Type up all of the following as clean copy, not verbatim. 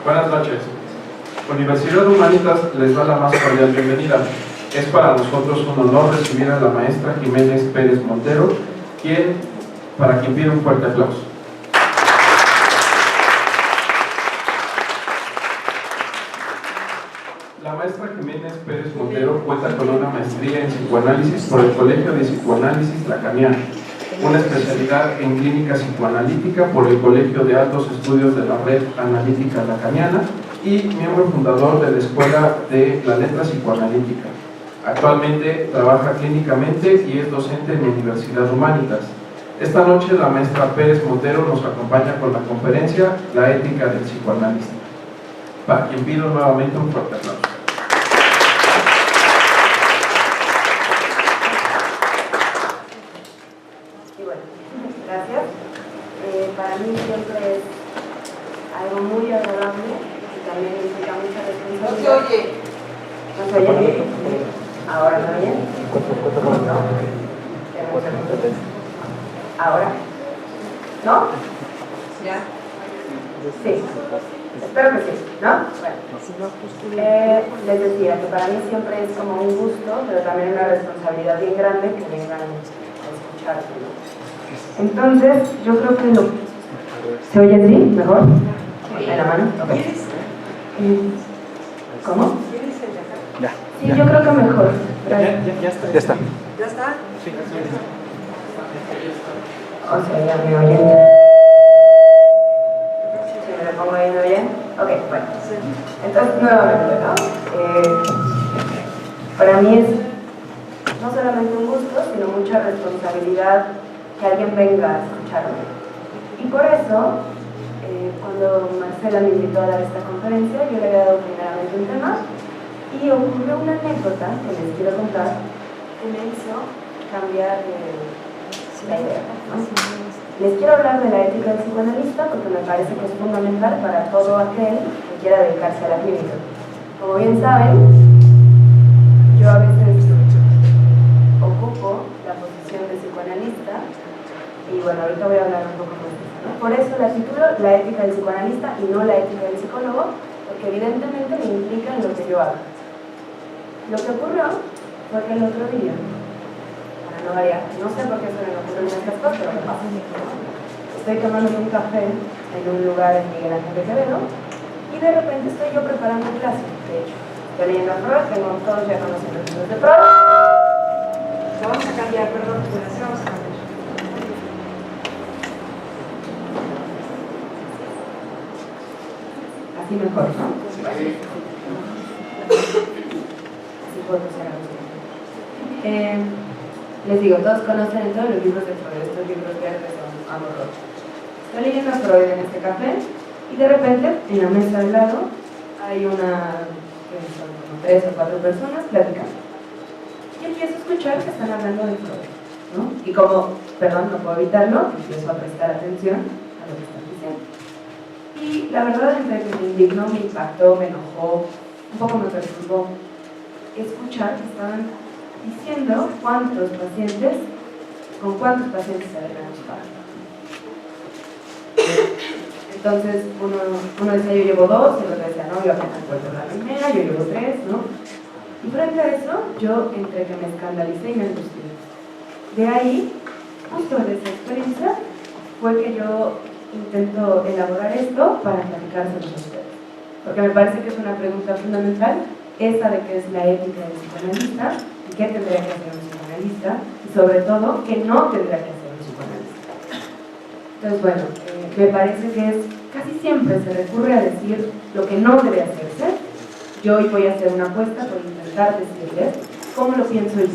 Buenas noches. Universidad Humanitas les da la más cordial bienvenida. Es para nosotros un honor recibir a la maestra Jiménez Pérez Montero, para quien pido un fuerte aplauso. La maestra Jiménez Pérez Montero cuenta con una maestría en psicoanálisis por el Colegio de Psicoanálisis Lacaniano, una especialidad en clínica psicoanalítica por el Colegio de Altos Estudios de la Red Analítica Lacaniana y miembro fundador de la Escuela de la Letra Psicoanalítica. Actualmente trabaja clínicamente y es docente en Universidad Humanitas. Esta noche la maestra Pérez Montero nos acompaña con la conferencia La ética del psicoanalista, para quien pido nuevamente un fuerte aplauso. Y bueno, gracias. Para mí siempre es algo muy agradable y también implica mucha responsabilidad. No se oye. ¿No se oye bien? ¿Ahora no oyen? ¿No? ¿Ahora? ¿No? ¿Ya? Sí. Espero que sí, ¿no? Bueno. Les decía que para mí siempre es como un gusto, pero también una responsabilidad bien grande que vengan a escucharte, ¿no? Entonces, yo creo que ¿se oye así? ¿Mejor? ¿En la mano? Okay. ¿Cómo? Ya. Sí, yo creo que mejor. Ya está. Ya está. ¿Ya está? Sí. O sea, ya me oyen. Si me lo pongo ahí, ¿me oyen? Ok, bueno. Entonces, nuevamente, ¿no? Para mí es no solamente un gusto, sino mucha responsabilidad que alguien venga a escucharme. Y por eso, cuando Marcela me invitó a dar esta conferencia, yo le había dado primeramente un tema y ocurrió una anécdota que les quiero contar que me hizo cambiar la idea, ¿no? Les quiero hablar de la ética del psicoanalista porque me parece que es fundamental para todo aquel que quiera dedicarse a la clínica. Como bien saben, yo a veces ocupo la posición de psicoanalista y bueno, ahorita voy a hablar un poco más de eso, ¿no? Por eso la titulo La ética del psicoanalista y no la ética del psicólogo, porque evidentemente me implica en lo que yo hago. Lo que ocurrió fue que el otro día, para no variar, no sé por qué se me ocurren estas cosas, pero me pasa. Estoy tomando un café en un lugar en Miguel Ángel de Quevedo y de repente estoy yo preparando clase. De hecho, estoy leyendo a Freud, tengo todos ya conociendo los libros de Freud. La vamos a cambiar, perdón, la vamos a cambiar. Así mejor, ¿no? Así puedo hacer algo. Les digo, todos conocen entonces los libros de Freud, estos libros verdes son amorosos. Estoy leyendo a Freud en este café y de repente en la mesa al lado hay son como 3 o 4 personas platicando. Y empiezo a escuchar que están hablando de Freud, ¿no? Y como, perdón, no puedo evitarlo, empiezo a prestar atención a lo que están diciendo. Y la verdad, entre que me indignó, me impactó, me enojó, un poco me perturbó escuchar que estaban diciendo con cuántos pacientes se habían ocupado. Entonces, uno decía, yo llevo 2, el otro decía, no, yo apenas vuelto la primera, yo llevo 3, ¿no? Y frente a eso, yo entre que me escandalicé y me angustié. De ahí, justo de esa experiencia, fue que yo intento elaborar esto para platicárselos a ustedes. Porque me parece que es una pregunta fundamental, esa de qué es la ética del psicoanalista, y qué tendría que hacer un psicoanalista, y sobre todo, qué no tendría que hacer un psicoanalista. Entonces, bueno, me parece que casi siempre se recurre a decir lo que no debe hacerse. Yo hoy voy a hacer una apuesta por intentar decirles cómo lo pienso yo.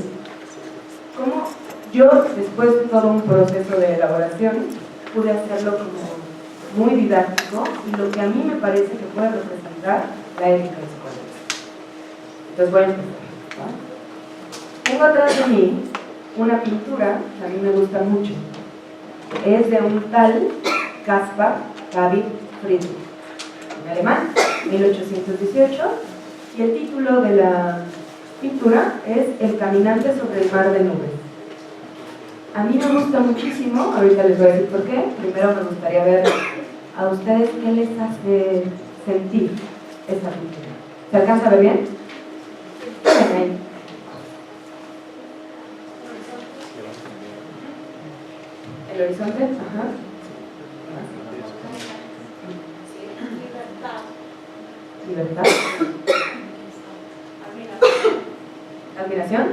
Cómo yo, después de todo un proceso de elaboración, pude hacerlo como muy didáctico y lo que a mí me parece que puede representar la ética del psicoanalista. Entonces voy a empezar, ¿no? Tengo atrás de mí una pintura que a mí me gusta mucho. Es de un tal Caspar David Friedrich, en alemán, 1818, y el título de la pintura es El caminante sobre el mar de nubes. A mí me gusta muchísimo, ahorita les voy a decir por qué. Primero me gustaría ver a ustedes qué les hace sentir esa pintura. ¿Se alcanza a ver bien? Bien, ahí. El horizonte, ajá. Libertad. Admiración.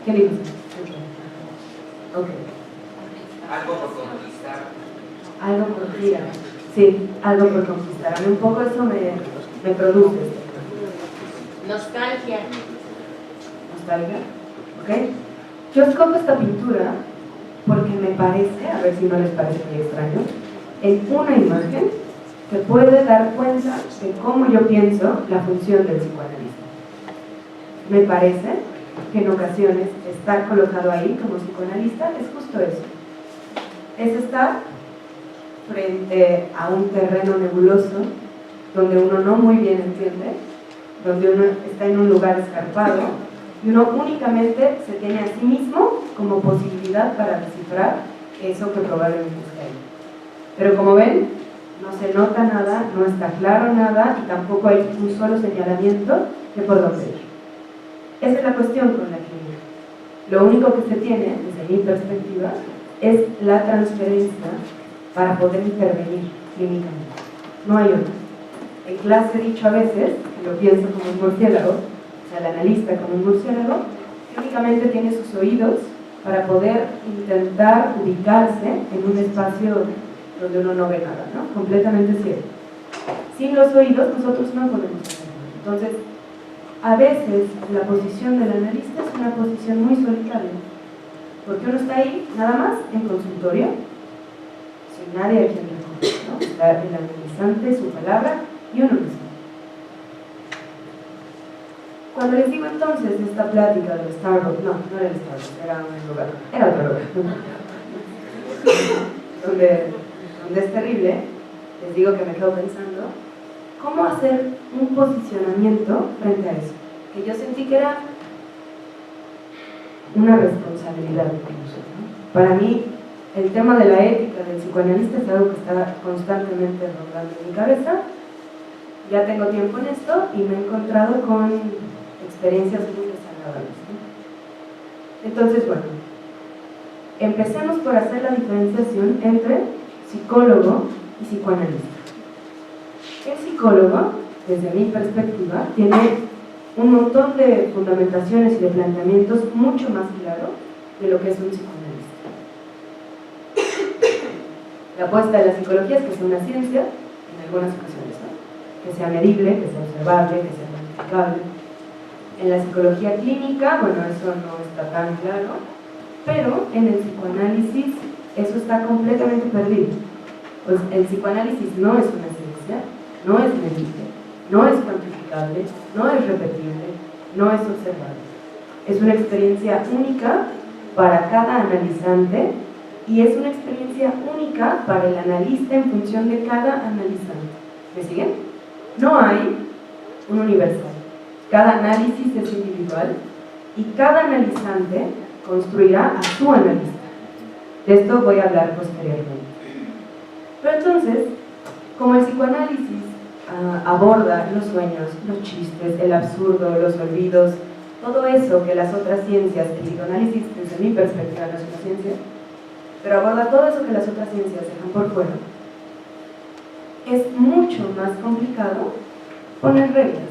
¿Qué dices? Ok. Algo por conquistar. Algo por ir. Sí, algo por conquistar. A mí un poco eso me produce. Nostalgia. Nostalgia. ¿Ok? Yo escojo esta pintura porque me parece, a ver si no les parece muy extraño, en una imagen que puede dar cuenta de cómo yo pienso la función del psicoanalista. Me parece que en ocasiones estar colocado ahí como psicoanalista es justo eso. Es estar frente a un terreno nebuloso donde uno no muy bien entiende, donde uno está en un lugar escarpado y uno únicamente se tiene a sí mismo como posibilidad para descifrar eso que probablemente está ahí. Pero como ven, no se nota nada, no está claro nada y tampoco hay un solo señalamiento de por dónde ir. Esa es la cuestión con la clínica. Lo único que se tiene, desde mi perspectiva, es la transferencia para poder intervenir clínicamente. No hay otra. En clase he dicho a veces, que lo pienso como un murciélago, o sea, el analista como un murciélago, que únicamente tiene sus oídos para poder intentar ubicarse en un espacio donde uno no ve nada, ¿no? Completamente ciego. Sin los oídos nosotros no podemos hacerlo. Entonces, a veces la posición del analista es una posición muy solitaria, porque uno está ahí nada más en consultorio, sin nadie a quien recurrir, ¿no? Está el analizante, su palabra y uno mismo. Cuando les digo entonces esta plática del Starbucks, no era el Starbucks, era un lugar, era otro lugar, donde es terrible, les digo que me quedo pensando, ¿cómo hacer un posicionamiento frente a eso? Que yo sentí que era una responsabilidad incluso, ¿no? Para mí, el tema de la ética del psicoanalista es algo que está constantemente rondando en mi cabeza. Ya tengo tiempo en esto y me he encontrado con experiencias muy desagradables, ¿no? Entonces, bueno, empecemos por hacer la diferenciación entre psicólogo y psicoanalista. El psicólogo, desde mi perspectiva, tiene un montón de fundamentaciones y de planteamientos mucho más claros de lo que es un psicoanalista. La apuesta de la psicología es que sea una ciencia, en algunas ocasiones, ¿no? Que sea medible, que sea observable, que sea cuantificable. En la psicología clínica, bueno, eso no está tan claro, pero en el psicoanálisis eso está completamente perdido. Pues el psicoanálisis no es una ciencia, no es medible, no es cuantificable, no es repetible, no es observable. Es una experiencia única para cada analizante y es una experiencia única para el analista en función de cada analizante. ¿Me siguen? No hay un universal. Cada análisis es individual y cada analizante construirá a su analista. De esto voy a hablar posteriormente. Pero entonces, como el psicoanálisis aborda los sueños, los chistes, el absurdo, los olvidos, todo eso que las otras ciencias, el psicoanálisis desde mi perspectiva no es una ciencia, pero aborda todo eso que las otras ciencias dejan por fuera, es mucho más complicado poner reglas,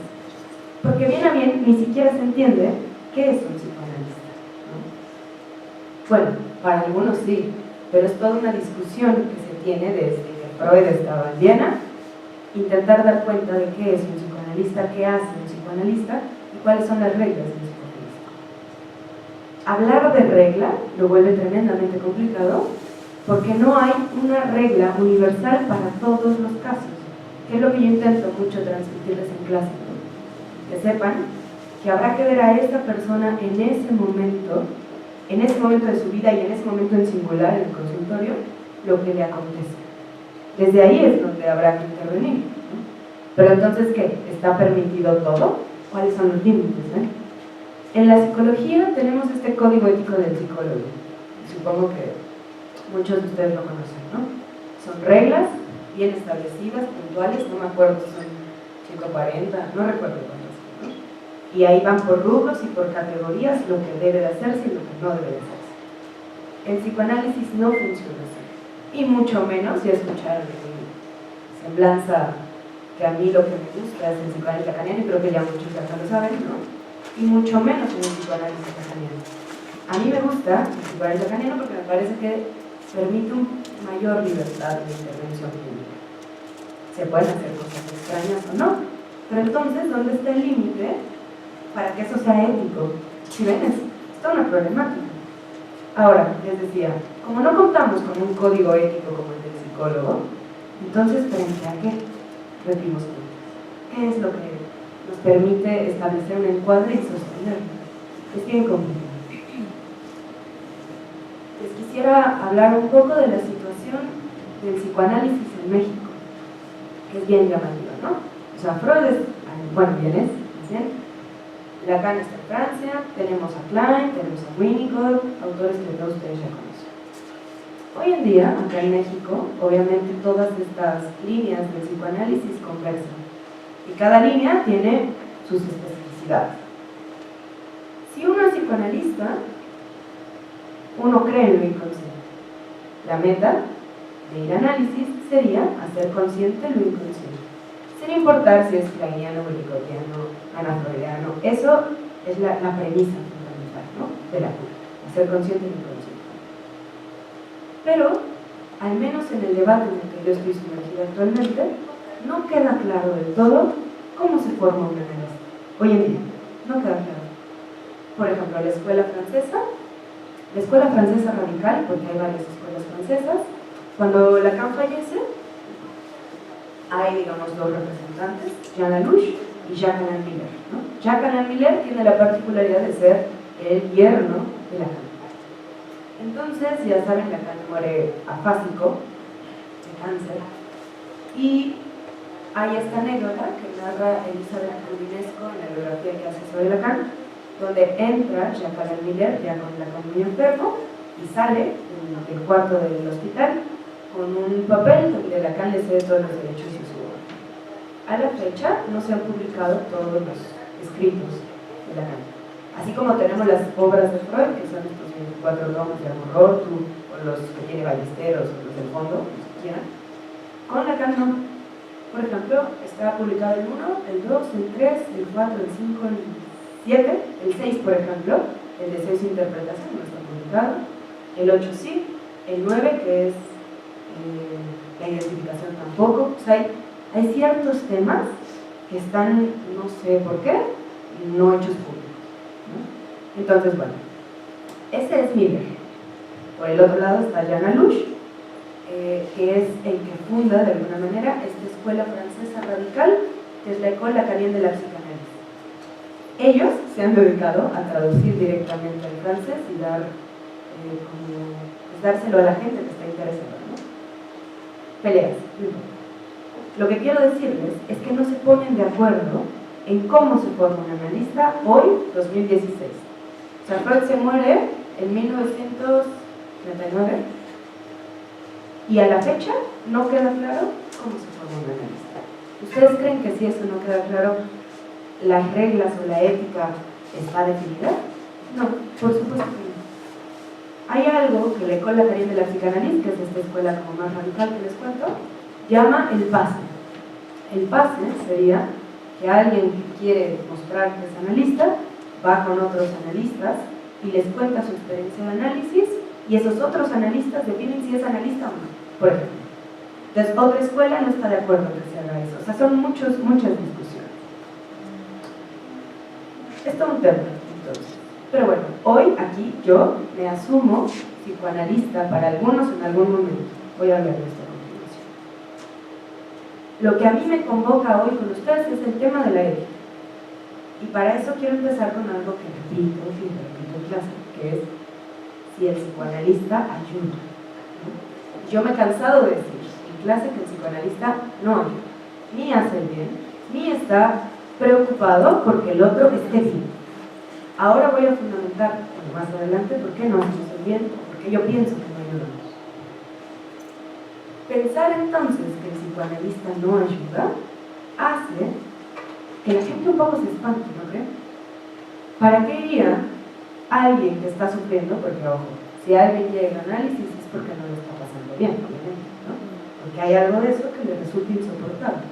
porque bien a bien ni siquiera se entiende qué es un psicoanalista, ¿no? Bueno, para algunos sí, pero es toda una discusión que se tiene desde que Freud estaba en Viena, intentar dar cuenta de qué es un psicoanalista, qué hace un psicoanalista y cuáles son las reglas de un psicoanalista. Hablar de regla lo vuelve tremendamente complicado porque no hay una regla universal para todos los casos, que es lo que yo intento mucho transmitirles en clase, ¿no? Que sepan que habrá que ver a esta persona en ese momento de su vida y en ese momento en singular en el consultorio, lo que le acontece. Desde ahí es donde habrá que intervenir, ¿no? Pero entonces, ¿qué? ¿Está permitido todo? ¿Cuáles son los límites? En la psicología tenemos este código ético del psicólogo. Supongo que muchos de ustedes lo conocen, ¿no? Son reglas bien establecidas, puntuales, no me acuerdo si son 140, no recuerdo cuántos, ¿no? Y ahí van por rubros y por categorías lo que debe de hacerse y lo que no debe de hacerse. El psicoanálisis no funciona así, y mucho menos, ya escucharon mi semblanza, que a mí lo que me gusta es el psicoanálisis lacaniano, y creo que ya muchos ya lo saben, ¿no? Y mucho menos en el psicoanálisis lacaniano. A mí me gusta el psicoanálisis lacaniano porque me parece que permite una mayor libertad de intervención clínica. Se pueden hacer cosas extrañas o no, pero entonces, ¿dónde está el límite para que eso sea ético? Si ven, es toda una problemática. Ahora, les decía, como no contamos con un código ético como el del psicólogo, entonces, ¿frente a qué rendimos cuentas? ¿Qué es lo que nos permite establecer un encuadre y sostenerlo? Es bien complicado. Les quisiera hablar un poco de la situación del psicoanálisis en México, que es bien llamativa, ¿no? O sea, Freud es, bueno, bien, Lacan está en Francia, tenemos a Klein, tenemos a Winnicott, autores que todos ustedes ya conocen. Hoy en día, acá en México, obviamente todas estas líneas del psicoanálisis conversan, y cada línea tiene sus especificidades. Si uno es psicoanalista, uno cree en lo inconsciente. La meta de ir a análisis sería hacer consciente lo inconsciente, sin importar si es kleiniano, winnicottiano, anafreudiano. Eso es la premisa fundamental, ¿no?, de la cura, hacer consciente lo inconsciente. Pero, al menos en el debate en el que yo estoy sumergida actualmente, no queda claro del todo cómo se forma un analista. Hoy en día, no queda claro. Por ejemplo, la escuela francesa radical, porque hay varias escuelas francesas, cuando Lacan fallece, hay, digamos, dos representantes, Jean Lalouche y Jacques-Alain Miller, ¿no? Jacques-Alain Miller tiene la particularidad de ser el yerno de Lacan. Entonces, ya saben, Lacan muere afásico, de cáncer, y hay esta anécdota que narra Elizabeth Rubinesco en la biografía que hace sobre Lacan, donde entra Jacques-Alain Miller ya con Lacan muy enfermo y sale del cuarto del hospital con un papel donde Lacan le cede todos los derechos y su obra. A la fecha no se han publicado todos los escritos de Lacan. Así como tenemos las obras de Freud, que son estos 24 tomos de Amor-Rotu, o los que tiene Ballesteros, o los del fondo, los que quieran, con Lacan no. Por ejemplo, está publicado el 1, el 2, el 3, el 4, el 5, el 7, el 6, por ejemplo, el deseo y su interpretación no está publicado, el 8 sí, el 9, que es la identificación tampoco. O sea, hay ciertos temas que están, no sé por qué, no hechos públicos, ¿no? Entonces, bueno, ese es Miller. Por el otro lado está Jean Lalouche, que es el que funda de alguna manera esta escuela francesa radical, que es la École Lacanienne de la Psicanálisis. Ellos se han dedicado a traducir directamente al francés y dárselo a la gente que está interesada, ¿no? Peleas, no importa. Lo que quiero decirles es que no se ponen de acuerdo en cómo se forma un analista hoy, 2016. O sea, Freud se muere en 1939 y a la fecha no queda claro cómo se forma un analista. ¿Ustedes creen que si eso no queda claro, las reglas o la ética está definida? No, por supuesto que no. Hay algo que la École Lacanienne de la Psicanálisis, que es esta escuela como más radical que les cuento, llama el pase. El pase sería que alguien que quiere mostrar que es analista va con otros analistas y les cuenta su experiencia de análisis, y esos otros analistas definen si es analista o no, por ejemplo. Entonces, otra escuela no está de acuerdo en que se haga eso. O sea, son muchas discusiones. Es todo un tema, entonces. Pero bueno, hoy aquí yo me asumo psicoanalista para algunos en algún momento. Voy a hablar de esto a continuación. Lo que a mí me convoca hoy con ustedes es el tema de la ética. Y para eso quiero empezar con algo que repito en clase, que es si el psicoanalista ayuda, ¿no? Yo me he cansado de decir en clase que el psicoanalista no ayuda, ni hace el bien, ni está preocupado porque el otro esté bien. Ahora voy a fundamentar más adelante por qué no hacemos el bien, porque yo pienso que no ayudamos. Pensar entonces que el psicoanalista no ayuda hace que la gente un poco se espante, ¿no creen? ¿Para qué iría alguien que está sufriendo? Porque, ojo, si alguien llega a análisis es porque no le está pasando bien, obviamente, ¿no? Porque hay algo de eso que le resulta insoportable.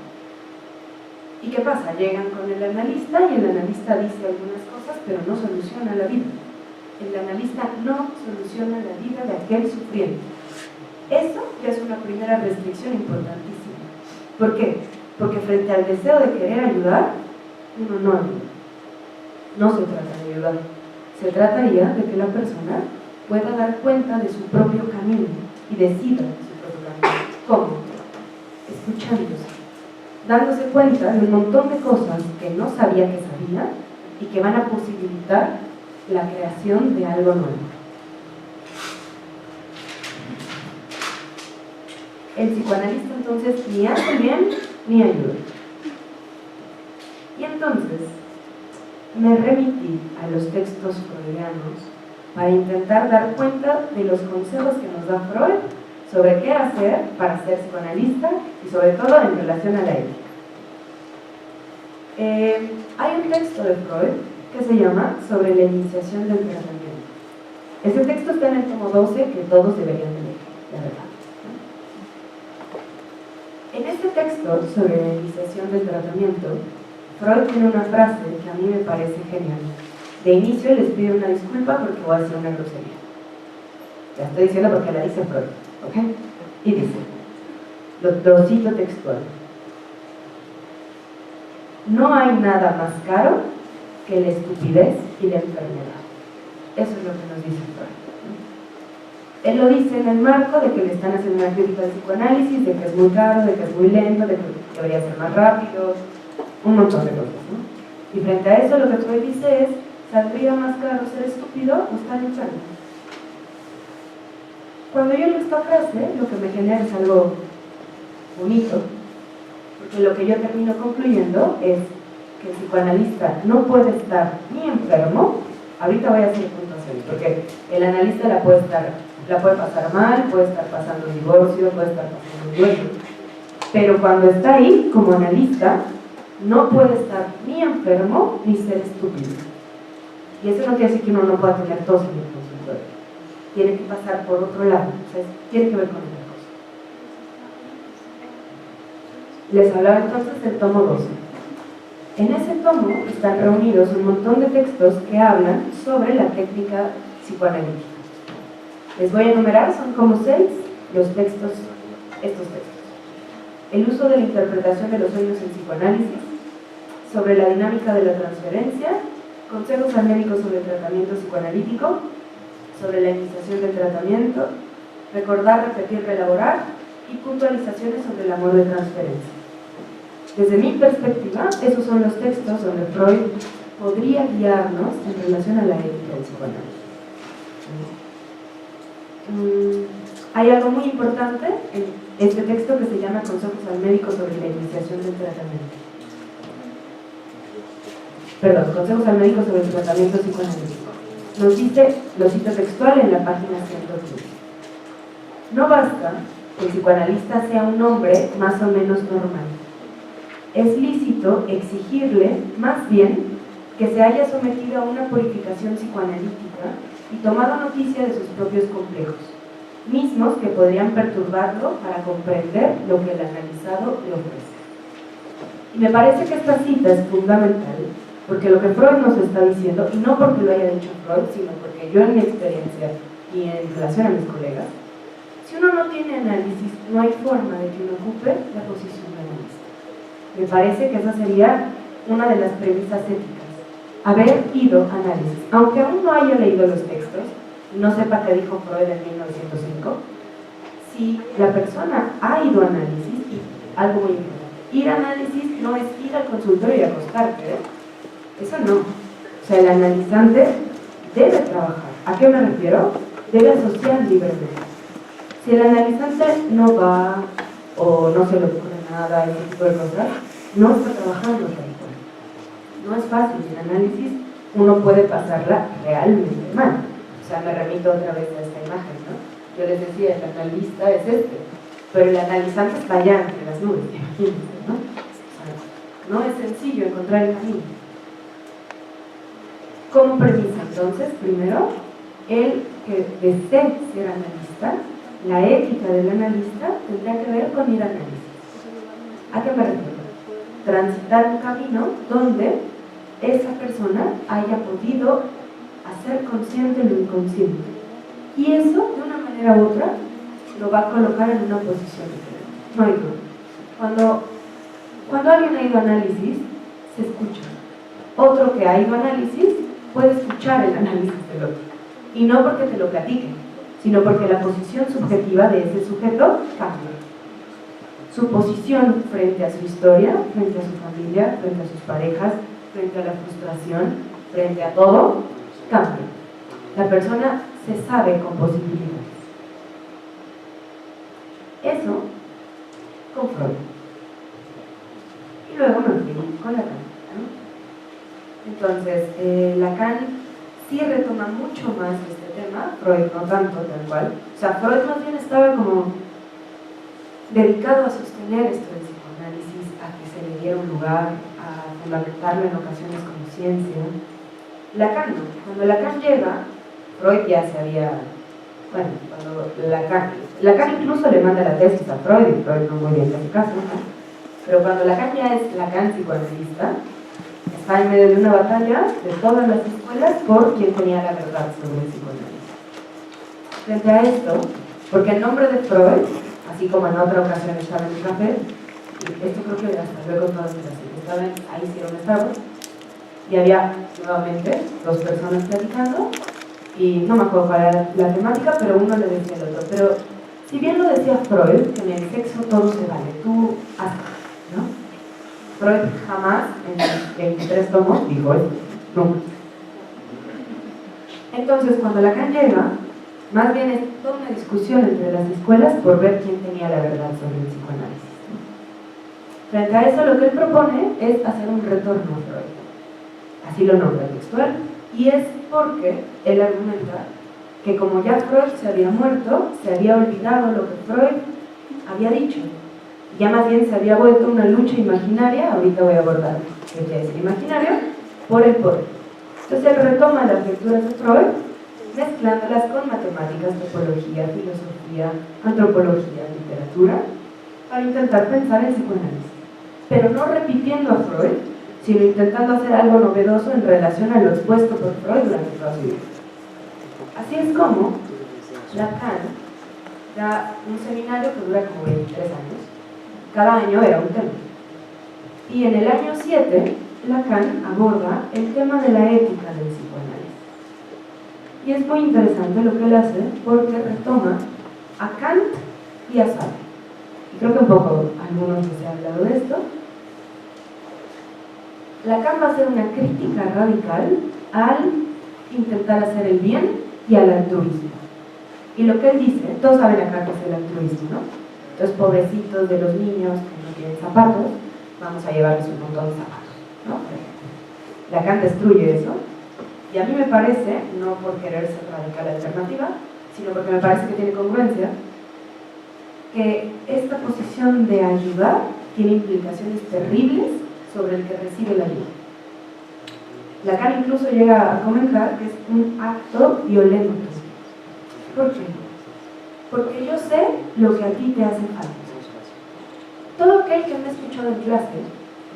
¿Y qué pasa? Llegan con el analista y el analista dice algunas cosas, pero no soluciona la vida. El analista no soluciona la vida de aquel sufriente. Eso ya es una primera restricción importantísima. ¿Por qué? Porque frente al deseo de querer ayudar, uno no ayuda. No se trata de ayudar. Se trataría de que la persona pueda dar cuenta de su propio camino y decida de su propio camino. ¿Cómo? Escuchándose, dándose cuenta de un montón de cosas que no sabía que sabía y que van a posibilitar la creación de algo nuevo. El psicoanalista entonces ni hace bien ni ayuda. Y entonces me remití a los textos freudianos para intentar dar cuenta de los consejos que nos da Freud sobre qué hacer para ser psicoanalista y sobre todo en relación a la ética. Hay un texto de Freud que se llama Sobre la iniciación del tratamiento. Ese texto está en el tomo 12 que todos deberían de leer, la verdad. En este texto sobre la iniciación del tratamiento, Freud tiene una frase que a mí me parece genial. De inicio les pido una disculpa porque voy a hacer una grosería. La estoy diciendo porque la dice Freud, ¿ok? Y dice, lo cito textual: no hay nada más caro que la estupidez y la enfermedad. Eso es lo que nos dice Freud. Él lo dice en el marco de que le están haciendo una crítica al psicoanálisis, de que es muy caro, de que es muy lento, de que debería ser más rápido, un montón de cosas, ¿no? Y frente a eso lo que Freud dice es, ¿saldría más caro ser estúpido o estar enfermo? Cuando yo leo esta frase, lo que me genera es algo bonito, porque lo que yo termino concluyendo es que el psicoanalista no puede estar ni enfermo. Ahorita voy a hacer puntuaciones, porque el analista la puede pasar mal, puede estar pasando un divorcio, puede estar pasando un duelo, pero cuando está ahí como analista no puede estar ni enfermo ni ser estúpido. Y eso no quiere decir que uno no pueda tener tos en el consultorio. Tiene que pasar por otro lado, o sea, tiene que ver con otra cosa. Les hablaba entonces del tomo 12. En ese tomo están reunidos un montón de textos que hablan sobre la técnica psicoanalítica. Les voy a enumerar, son como 6 los textos, estos textos. El uso de la interpretación de los sueños en psicoanálisis, sobre la dinámica de la transferencia, consejos al médico sobre el tratamiento psicoanalítico, sobre la iniciación del tratamiento, recordar, repetir, reelaborar y puntualizaciones sobre el amor de transferencia. Desde mi perspectiva, esos son los textos donde Freud podría guiarnos en relación a la ética del psicoanálisis. Hay algo muy importante en este texto que se llama Consejos al médico sobre la iniciación del tratamiento. Perdón, Consejos al médico sobre el tratamiento psicoanalítico. Nos dice, lo cito textual en la página 115. No basta que el psicoanalista sea un hombre más o menos normal. Es lícito exigirle, más bien, que se haya sometido a una purificación psicoanalítica y tomado noticia de sus propios complejos, mismos que podrían perturbarlo para comprender lo que el analizado le ofrece. Y me parece que esta cita es fundamental, porque lo que Freud nos está diciendo, y no porque lo haya dicho Freud, sino porque yo en mi experiencia y en relación a mis colegas, si uno no tiene análisis, no hay forma de que uno ocupe la posición de analista. Me parece que esa sería una de las premisas éticas, haber ido a análisis. Aunque aún no haya leído los textos, y no sepa qué dijo Freud en 1905, si la persona ha ido a análisis, y algo muy importante, ir a análisis no es ir al consultorio y acostarte, ¿eh? Eso no. O sea, el analizante debe trabajar. ¿A qué me refiero? Debe asociar libremente. Si el analizante no va o no se le ocurre nada, ese tipo de cosas, no está trabajando tal cual. No es fácil. En análisis uno puede pasarla realmente mal. O sea, me remito otra vez a esta imagen, ¿no? Yo les decía, el analista es este, pero el analizante está allá entre las nubes, imagínense, ¿no? O sea, no es sencillo encontrar el camino. Como premisa, entonces, primero, el que desee ser analista, la ética del analista tendría que ver con ir a análisis. ¿A qué me refiero? Transitar un camino donde esa persona haya podido hacer consciente lo inconsciente. Y eso, de una manera u otra, lo va a colocar en una posición diferente. No hay duda. Cuando alguien ha ido a análisis, se escucha. Otro que ha ido a análisis puede escuchar el análisis del otro. Y no porque te lo platiquen, sino porque la posición subjetiva de ese sujeto cambia. Su posición frente a su historia, frente a su familia, frente a sus parejas, frente a la frustración, frente a todo, cambia. La persona se sabe con posibilidades. Eso con Freud. Y luego me fui con Lacan, ¿no? Entonces, Lacan sí retoma mucho más este tema, Freud no tanto, tal cual. O sea, Freud más bien estaba como dedicado a sostener esto del psicoanálisis, a que se le diera un lugar, a fundamentarlo en ocasiones como ciencia. Lacan no. Cuando Lacan llega, Freud ya se había... Bueno, cuando Lacan incluso le manda la tesis a Freud, y Freud no muy bien en ese caso, ¿no? Pero cuando Lacan ya es Lacan psicoanalista, está en medio de una batalla de todas las escuelas por quien tenía la verdad sobre el psicoanálisis. Frente a esto, porque en nombre de Freud, así como en otra ocasión estaba en un café, y esto creo que hasta luego todas las ahí sí donde estaba, y había nuevamente dos personas platicando, y no me acuerdo cuál era la temática, pero uno le decía al otro, pero si bien lo decía Freud, que en el sexo todo se vale, tú hazlo, ¿no? Freud jamás en 23 tomos dijo eso, nunca. Entonces, cuando Lacan llega, más bien es toda una discusión entre las escuelas por ver quién tenía la verdad sobre el psicoanálisis. Frente a eso, lo que él propone es hacer un retorno a Freud. Así lo nombra textual. Y es porque él argumenta que como ya Freud se había muerto, se había olvidado lo que Freud había dicho. Ya más bien se había vuelto una lucha imaginaria, ahorita voy a abordar qué quiere decir imaginario, por el poder. Entonces él retoma las lecturas de Freud, mezclándolas con matemáticas, topología, filosofía, antropología, literatura, para intentar pensar en psicoanálisis. Pero no repitiendo a Freud, sino intentando hacer algo novedoso en relación a lo expuesto por Freud durante toda su vida. Así es como Lacan da un seminario que dura como 23 años. Cada año era un tema. Y en el año 7, Lacan aborda el tema de la ética del psicoanálisis. Y es muy interesante lo que él hace porque retoma a Kant y a Sartre. Y creo que un poco algunos les he hablado de esto. Lacan va a hacer una crítica radical al intentar hacer el bien y al altruismo. Y lo que él dice, todos saben acá que es el altruismo, ¿no? Los pobrecitos de los niños que no tienen zapatos, vamos a llevarles un montón de zapatos, ¿no? Lacan destruye eso, y a mí me parece, no por querer ser radical alternativa, sino porque me parece que tiene congruencia, que esta posición de ayudar tiene implicaciones terribles sobre el que recibe la ayuda. Lacan incluso llega a comentar que es un acto violento. ¿Por qué? Porque yo sé lo que a ti te hace falta. Todo aquel que me ha escuchado en clase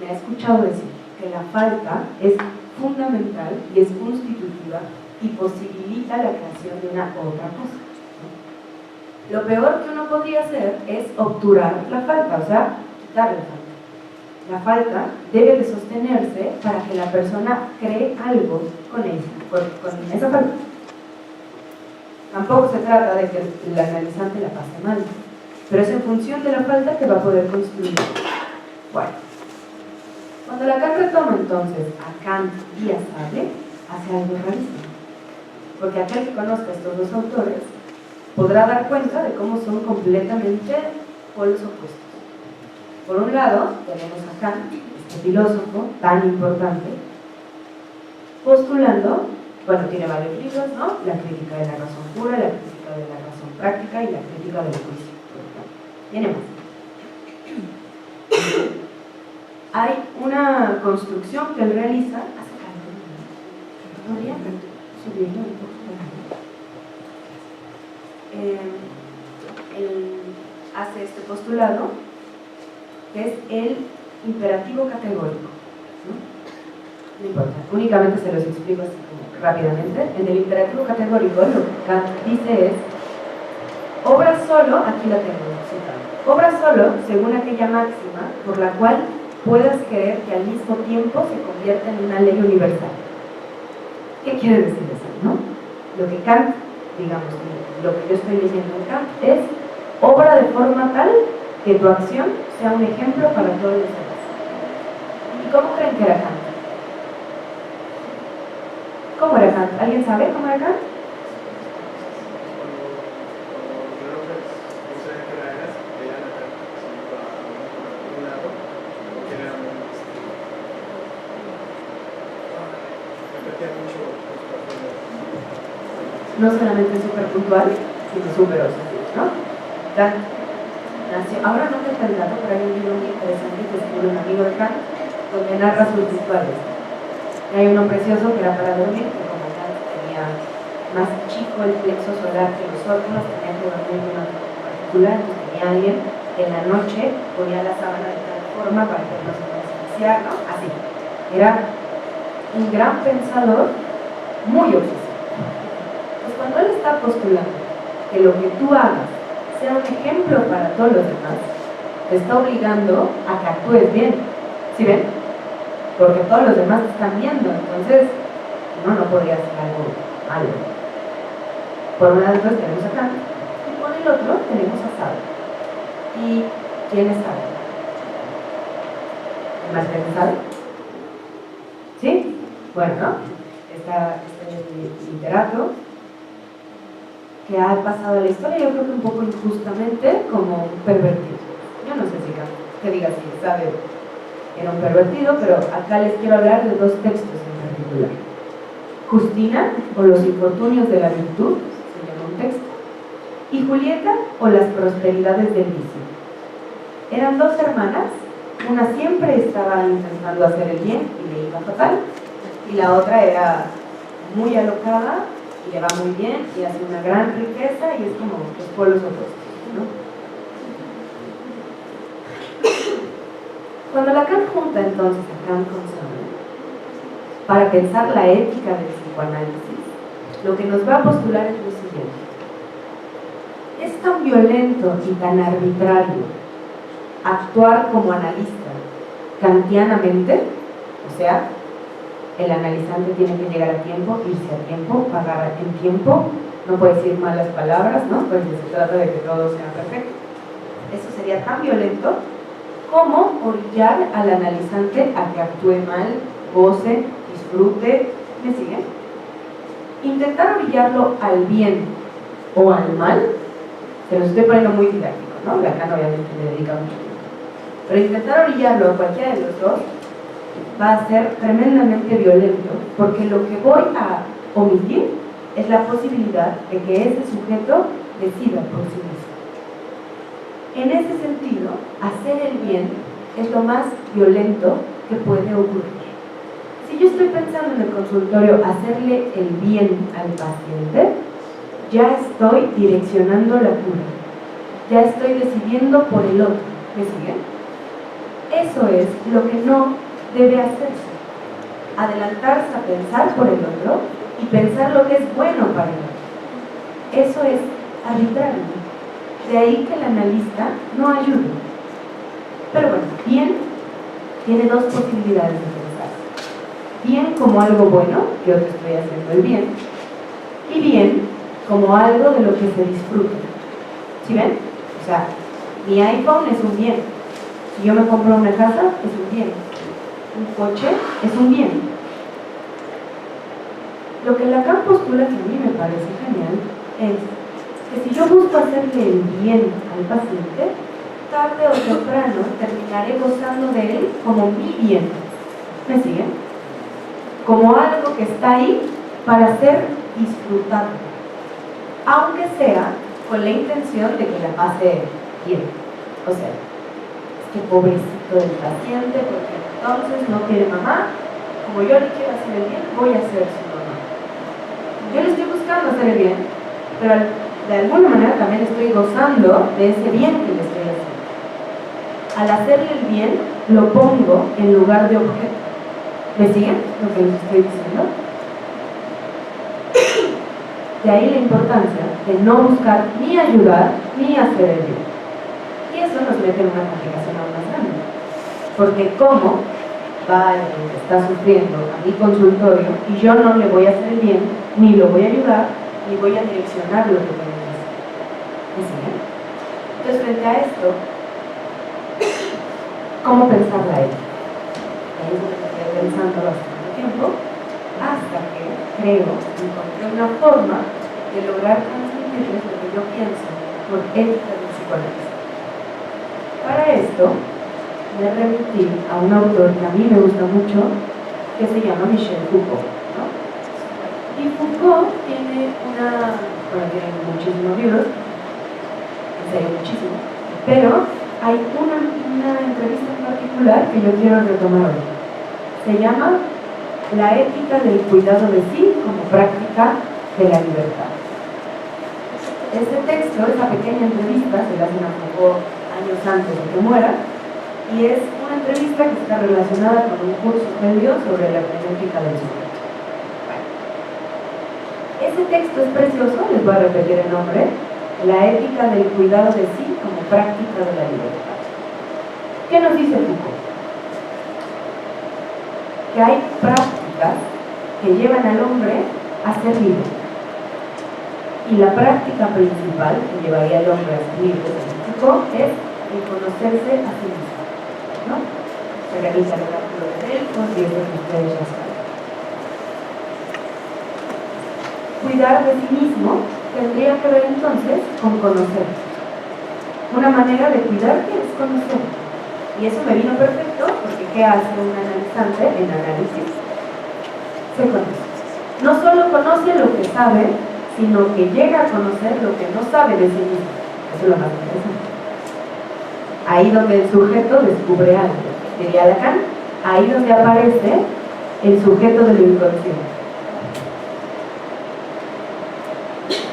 me ha escuchado decir que la falta es fundamental y es constitutiva y posibilita la creación de una otra cosa. Lo peor que uno podría hacer es obturar la falta, o sea, quitar la falta. La falta debe de sostenerse para que la persona cree algo con esa falta. Tampoco se trata de que el analizante la pase mal, pero es en función de la falta que va a poder construir. Bueno, cuando Lacan retoma entonces a Kant y a Sartre, hace algo rarísimo, porque aquel que conozca a estos dos autores podrá dar cuenta de cómo son completamente polos opuestos. Por un lado, tenemos a Kant, este filósofo tan importante, postulando, bueno, tiene varios libros, ¿no? La crítica de la razón pura, la crítica de la razón práctica y la crítica del juicio. Tiene más. hay una construcción que él realiza. ¿Podría subirlo un poco? Él hace este postulado, que es el imperativo categórico. No importa, únicamente se los explico así como rápidamente. En el imperativo categórico lo que Kant dice es: obra solo, aquí la tengo citada, obra solo según aquella máxima por la cual puedas creer que al mismo tiempo se convierte en una ley universal. ¿Qué quiere decir eso, no? Lo que Kant, digamos, lo que yo estoy leyendo en Kant es: obra de forma tal que tu acción sea un ejemplo para todos los demás. ¿Y cómo creen que era Kant? ¿Cómo era Kant? ¿Alguien sabe cómo era Kant? No solamente súper puntual, sino súper obsesivo, ¿no? Kant nació, ahora no te el dato, pero hay un libro muy interesante que escribe un amigo de Kant, donde narra sus rituales. Y hay uno precioso que era para dormir, que como Kant tenía más chico el plexo solar que los otros, tenía que dormir de una forma particular, entonces tenía alguien que en la noche ponía la sábana de tal forma para que no se pudiese iniciar, ¿no? Así. Era un gran pensador, muy obsesivo. Pues cuando él está postulando que lo que tú hagas sea un ejemplo para todos los demás, te está obligando a que actúes bien. ¿Sí ven? Porque todos los demás te están viendo, entonces no podría hacer algo malo. Por un lado entonces tenemos a Kant, y por el otro tenemos a Sauer. ¿Y quién es Sauer? ¿Más gente sabe? ¿Sí? Bueno, ¿no? Este literato que ha pasado a la historia, yo creo que un poco injustamente, como un pervertido. Yo no sé si Kant, que diga si sabe, era un pervertido, pero acá les quiero hablar de dos textos en particular. Justina, o los infortunios de la virtud, se llama un texto, y Julieta, o las prosperidades del vicio. Eran dos hermanas, una siempre estaba intentando hacer el bien y le iba fatal, y la otra era muy alocada y le va muy bien y hace una gran riqueza y es como los polos opuestos, ¿no? Cuando Lacan junta entonces a Kant con Sauer para pensar la ética del psicoanálisis, lo que nos va a postular es lo siguiente: es tan violento y tan arbitrario actuar como analista kantianamente, o sea, el analizante tiene que llegar a tiempo, irse a tiempo, pagar en tiempo, no puede decir malas palabras, ¿no? Porque se trata de que todo sea perfecto. Eso sería tan violento como orillar al analizante a que actúe mal, goce, disfrute. ¿Me siguen? Intentar orillarlo al bien o al mal, se los estoy poniendo muy didáctico, ¿no? Lacan obviamente le dedica mucho tiempo. Pero intentar orillarlo a cualquiera de los dos va a ser tremendamente violento, porque lo que voy a omitir es la posibilidad de que ese sujeto decida por sí mismo. En ese sentido, hacer el bien es lo más violento que puede ocurrir. Si yo estoy pensando en el consultorio hacerle el bien al paciente, ya estoy direccionando la cura, ya estoy decidiendo por el otro. ¿Me siguen? Eso es lo que no debe hacerse: adelantarse a pensar por el otro y pensar lo que es bueno para el otro. Eso es arbitrario. De ahí que el analista no ayude. Pero bueno, bien tiene dos posibilidades de pensar: bien como algo bueno, yo te estoy haciendo el bien, y bien como algo de lo que se disfruta. ¿Sí ven? O sea, mi iPhone es un bien, si yo me compro una casa es un bien, un coche es un bien. Lo que Lacan postula, que a mí me parece genial, es que si yo busco hacerle el bien al paciente, tarde o temprano terminaré gozando de él como mi bien. ¿Me siguen? Como algo que está ahí para ser disfrutado, aunque sea con la intención de que la pase bien. O sea, que pobrecito del paciente, porque entonces no quiere mamá, como yo le quiero hacer el bien, voy a ser su mamá. Yo le estoy buscando hacer el bien, pero de alguna manera también estoy gozando de ese bien que le estoy haciendo. Al hacerle el bien, lo pongo en lugar de objeto. ¿Me siguen lo que les estoy diciendo? De ahí la importancia de no buscar ni ayudar ni hacer el bien. Y eso nos mete en una complicación aún más grande. Porque ¿cómo va el que está sufriendo a mi consultorio y yo no le voy a hacer el bien, ni lo voy a ayudar, ni voy a direccionar lo que tiene que hacer? ¿Me siguen? Entonces, frente a esto, ¿cómo pensar la ética? Ahí es donde me quedé pensando bastante tiempo, hasta que creo que encontré una forma de lograr transmitirles lo que yo pienso por ética del psicoanálisis. Para esto, me remití a un autor que a mí me gusta mucho, que se llama Michel Foucault, ¿no? Y Foucault tiene tiene muchísimos libros, en serio muchísimos, pero hay una entrevista en particular que yo quiero retomar hoy. Se llama La ética del cuidado de sí como práctica de la libertad. Este texto, esta pequeña entrevista, se la hacen a Foucault años antes de que muera, y es una entrevista que está relacionada con un curso que dio sobre la hermenéutica del sujeto. Bueno, ese texto es precioso, les voy a repetir el nombre: La ética del cuidado de sí como práctica de la libertad. ¿Qué nos dice Foucault? Que hay prácticas que llevan al hombre a ser libre. Y la práctica principal que llevaría al hombre a ser libre, según Foucault, es el conocerse a sí mismo, ¿no? Se realiza el oráculo de Delfos y eso que ustedes ya saben. Cuidar de sí mismo tendría que ver entonces con conocer. Una manera de cuidarte es conocer. Y eso me vino perfecto porque ¿qué hace un analizante en análisis? Se conoce. No solo conoce lo que sabe, sino que llega a conocer lo que no sabe de sí mismo. Eso es lo más interesante. Ahí donde el sujeto descubre algo, diría Lacan, ahí donde aparece el sujeto de lo inconsciente.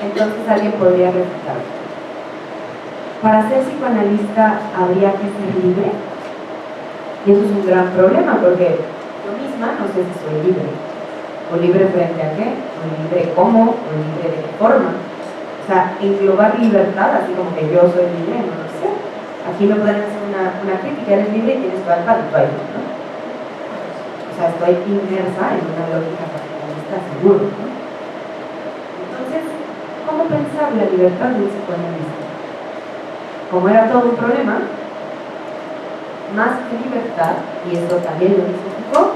Entonces alguien podría refutar: para ser psicoanalista habría que ser libre. Y eso es un gran problema, porque yo misma no sé si soy libre. ¿O libre frente a qué? ¿O libre cómo? ¿O libre de qué forma? O sea, englobar libertad, así como que yo soy libre, no lo sé. Aquí me pueden hacer una crítica: eres libre y tienes todo el palito, ¿no? O sea, estoy inmersa en una lógica capitalista, seguro, ¿no? Entonces, ¿cómo pensar la libertad del psicoanalista? Como era todo un problema, más que libertad, y eso también lo dice Foucault,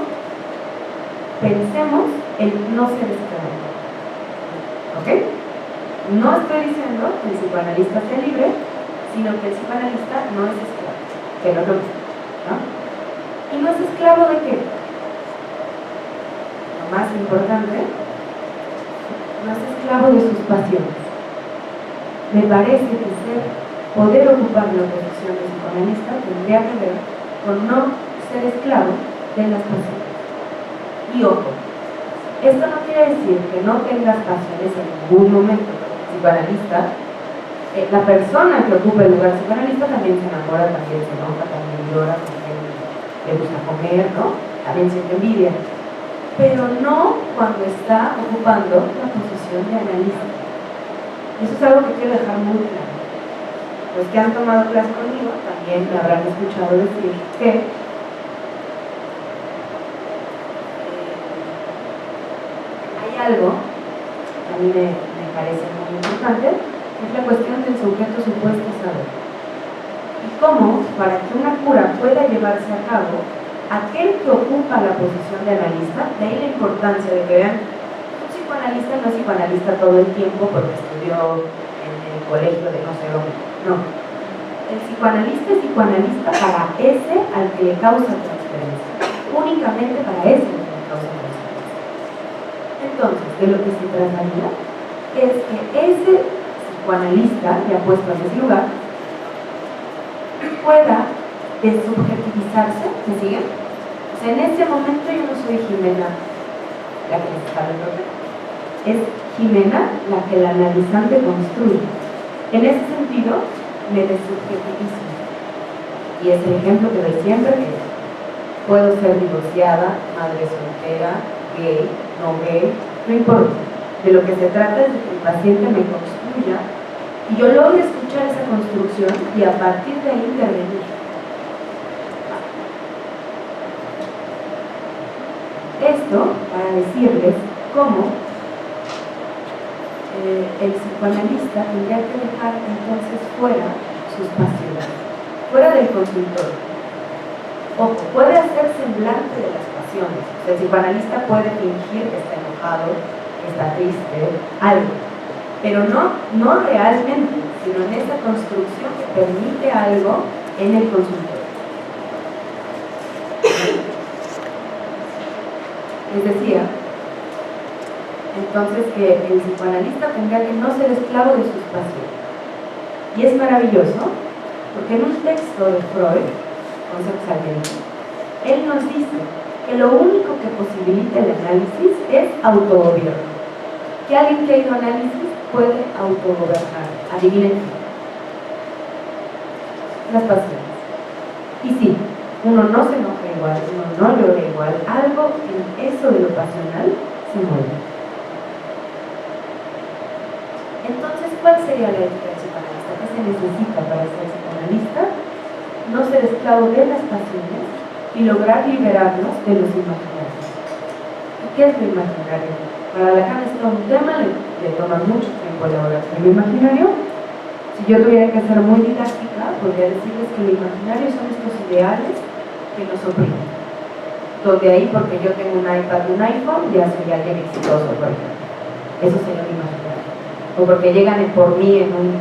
pensemos en no ser esclavo. ¿Ok? No estoy diciendo que el psicoanalista sea libre, sino que el psicoanalista no es esclavo, que no lo mismo, ¿no? ¿Y no es esclavo de qué? Lo más importante, no es esclavo de sus pasiones. Me parece que poder ocupar la posición de psicoanalista tendría que ver con no ser esclavo de las pasiones. Y ojo, esto no quiere decir que no tengas pasiones en ningún momento. El psicoanalista, la persona que ocupa el lugar psicoanalista también se enamora, también se enoja, también llora, también le gusta comer, ¿no? También siente envidia. Pero no cuando está ocupando la posición de analista. Eso es algo que quiero dejar muy claro. Los que han tomado clase conmigo también me habrán escuchado decir que hay algo que a mí me parece muy importante, que es la cuestión del sujeto supuesto saber. Y cómo, para que una cura pueda llevarse a cabo, aquel que ocupa la posición de analista, de ahí la importancia de que vean, un psicoanalista no es psicoanalista todo el tiempo porque estudió en el colegio de no sé dónde. No, el psicoanalista es psicoanalista para ese al que le causa transferencia, únicamente para ese al que le causa transferencia. Entonces, de lo que se trataría es que ese psicoanalista, ya puesto en ese lugar, pueda desubjetivizarse, ¿me siguen? O sea, en este momento yo no soy Jimena la que les está resolviendo, es Jimena la que el analizante construye. En ese sentido, me desubjetivizo. Y es el ejemplo que doy siempre, que puedo ser divorciada, madre soltera, gay, no gay, no importa. De lo que se trata es de que el paciente me construya y yo logro escuchar esa construcción y a partir de ahí intervenir. Esto para decirles cómo el psicoanalista tendría que dejar entonces fuera sus pasiones, fuera del consultorio. Ojo, puede hacer semblante de las pasiones. El psicoanalista puede fingir que está enojado, que está triste, algo, pero no realmente, sino en esa construcción que permite algo en el consultorio. Les decía, entonces, que el psicoanalista tendría que no ser esclavo de sus pasiones. Y es maravilloso, porque en un texto de Freud, Conceptos Alientos, él nos dice que lo único que posibilita el análisis es autogobierno. Que alguien que ha ido a análisis puede autogobernar. Adivinen qué. Las pasiones. Y sí, uno no se enoja igual, uno no llora igual, algo en eso de lo pasional se mueve. Entonces, ¿cuál sería la ética del psicoanalista? ¿Qué se necesita para ser psicoanalista? No ser esclavo de las pasiones y lograr liberarnos de los imaginarios. ¿Y qué es lo imaginario? Para Lacan es todo un tema, le toma mucho tiempo elaborar el imaginario. Si yo tuviera que ser muy didáctica, podría decirles que lo imaginario son estos ideales que nos oprimen. Donde ahí, porque yo tengo un iPad y un iPhone, ya soy alguien exitoso, por ejemplo. Eso sería lo imaginario. O porque llegan por mí en un